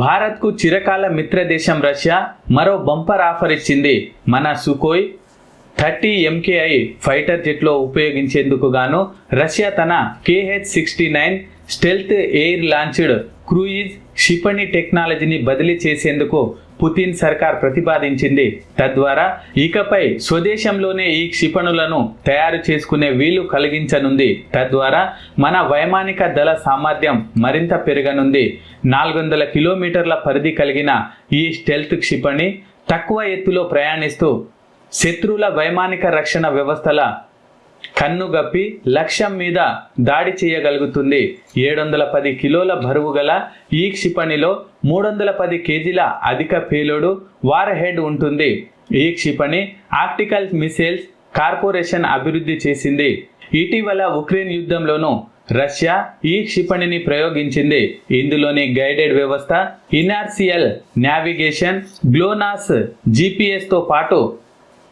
భారత్కు చిరకాల మిత్ర దేశం రష్యా మరో బంపర్ ఆఫర్ ఇచ్చింది. మన సుఖోయ్ 30 MKI ఫైటర్ జెట్లో ఉపయోగించేందుకు గాను రష్యా తన KH-69 stealth air launched cruise క్షిపణి టెక్నాలజీని బదిలీ చేసేందుకు పుతిన్ సర్కార్ ప్రతిపాదించింది. తద్వారా ఇకపై స్వదేశంలోనే ఈ క్షిపణులను తయారు చేసుకునే వీలు కలిగించనుంది. తద్వారా మన వైమానిక దళ సామర్థ్యం మరింత పెరగనుంది. 400 కిలోమీటర్ల పరిధి కలిగిన ఈ స్టెల్త్ క్షిపణి తక్కువ ఎత్తులో ప్రయాణిస్తూ శత్రువుల వైమానిక రక్షణ వ్యవస్థల కన్నుగప్పి లక్ష్యం మీద దాడి చేయగలుగుతుంది. 710 కిలోల బరువు గల ఈ క్షిపణిలో 310 కేజీల అధిక పేలోడు వార్ హెడ్ ఉంటుంది. ఈ క్షిపణి ఆర్టికల్ మిసైల్స్ కార్పొరేషన్ అభివృద్ధి చేసింది. ఇటీవల ఉక్రెయిన్ యుద్ధంలోనూ రష్యా ఈ క్షిపణిని ప్రయోగించింది. ఇందులోని గైడెడ్ వ్యవస్థ, ఇనర్షియల్ నావిగేషన్, గ్లోనాస్ GPS తో పాటు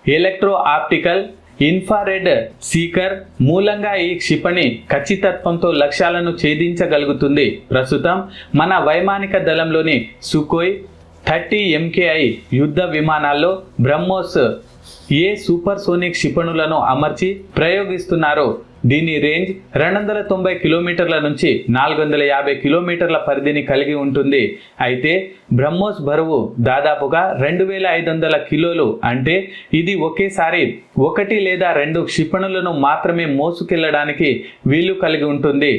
ఎలక్ట్రో ఆప్టికల్ ఇన్ఫ్రారెడ్ సీకర్ మూలంగా ఈ క్షిపణి ఖచ్చితత్వంతో లక్ష్యాలను ఛేదించగలుగుతుంది. ప్రస్తుతం మన వైమానిక దళంలోని సుఖోయ్ 30 MKI యుద్ధ విమానాల్లో బ్రహ్మోస్ సూపర్సోనిక్ క్షిపణులను అమర్చి ప్రయోగిస్తున్నారు. దీని రేంజ్ 290 కిలోమీటర్ల నుంచి 450 కిలోమీటర్ల పరిధిని కలిగి ఉంటుంది. అయితే బ్రహ్మోస్ బరువు దాదాపుగా 2500 కిలోలు. అంటే ఇది ఒకేసారి 1 లేదా 2 క్షిపణులను మాత్రమే మోసుకెళ్లడానికి వీలు కలిగి ఉంటుంది.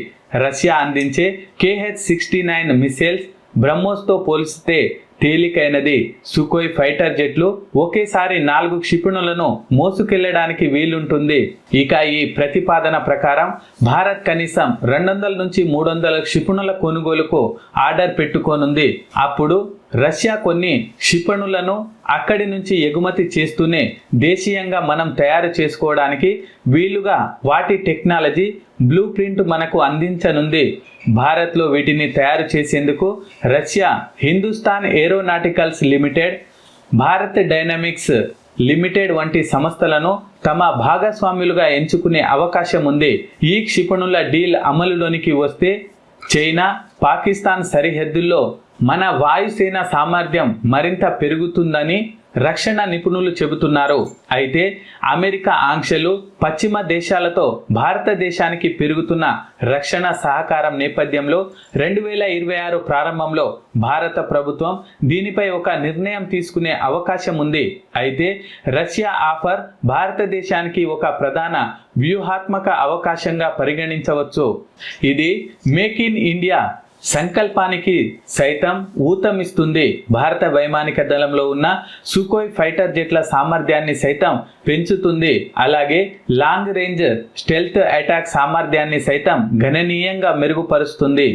రష్యా అందించే KH-69 మిసైల్స్ బ్రహ్మోస్తో పోలిస్తే తేలికైనది. సుఖోయ్ ఫైటర్ జెట్లు ఒకేసారి 4 క్షిపణులను మోసుకెళ్లడానికి వీలుంటుంది. ఇక ఈ ప్రతిపాదన ప్రకారం భారత్ కనీసం 200 నుంచి 300 క్షిపణుల కొనుగోలుకు ఆర్డర్ పెట్టుకోనుంది. అప్పుడు రష్యా కొన్ని క్షిపణులను అక్కడి నుంచి ఎగుమతి చేస్తూనే దేశీయంగా మనం తయారు చేసుకోవడానికి వీలుగా వాటి టెక్నాలజీ బ్లూ ప్రింట్ మనకు అందించనుంది. భారత్లో వీటిని తయారు చేసేందుకు Russia Hindustan aeronauticals limited, Bharat dynamics limited వంటి సంస్థలను తమ భాగస్వాములుగా ఎంచుకునే అవకాశం ఉంది. ఈ క్షిపణుల డీల్ అమలులోనికి వస్తే చైనా, పాకిస్తాన్ సరిహద్దుల్లో మన వాయుసేన సామర్థ్యం మరింత పెరుగుతుందని రక్షణ నిపుణులు చెబుతున్నారు. అయితే అమెరికా ఆంక్షలు, పశ్చిమ దేశాలతో భారతదేశానికి పెరుగుతున్న రక్షణ సహకారం నేపథ్యంలో 2026 ప్రారంభంలో భారత ప్రభుత్వం దీనిపై ఒక నిర్ణయం తీసుకునే అవకాశం ఉంది. అయితే రష్యా ఆఫర్ భారతదేశానికి ఒక ప్రధాన వ్యూహాత్మక అవకాశంగా పరిగణించవచ్చు. ఇది మేక్ ఇన్ ఇండియా సంకల్పానికి సైతం ఊతమిస్తుంది. భారత వైమానిక దళంలో ఉన్న సుఖోయ్ ఫైటర్ జెట్ల సామర్థ్యాన్ని సైతం పెంచుతుంది. అలాగే లాంగ్ రేంజ్ స్టెల్త్ అటాక్ సామర్థ్యాన్ని సైతం గణనీయంగా మెరుగుపరుస్తుంది.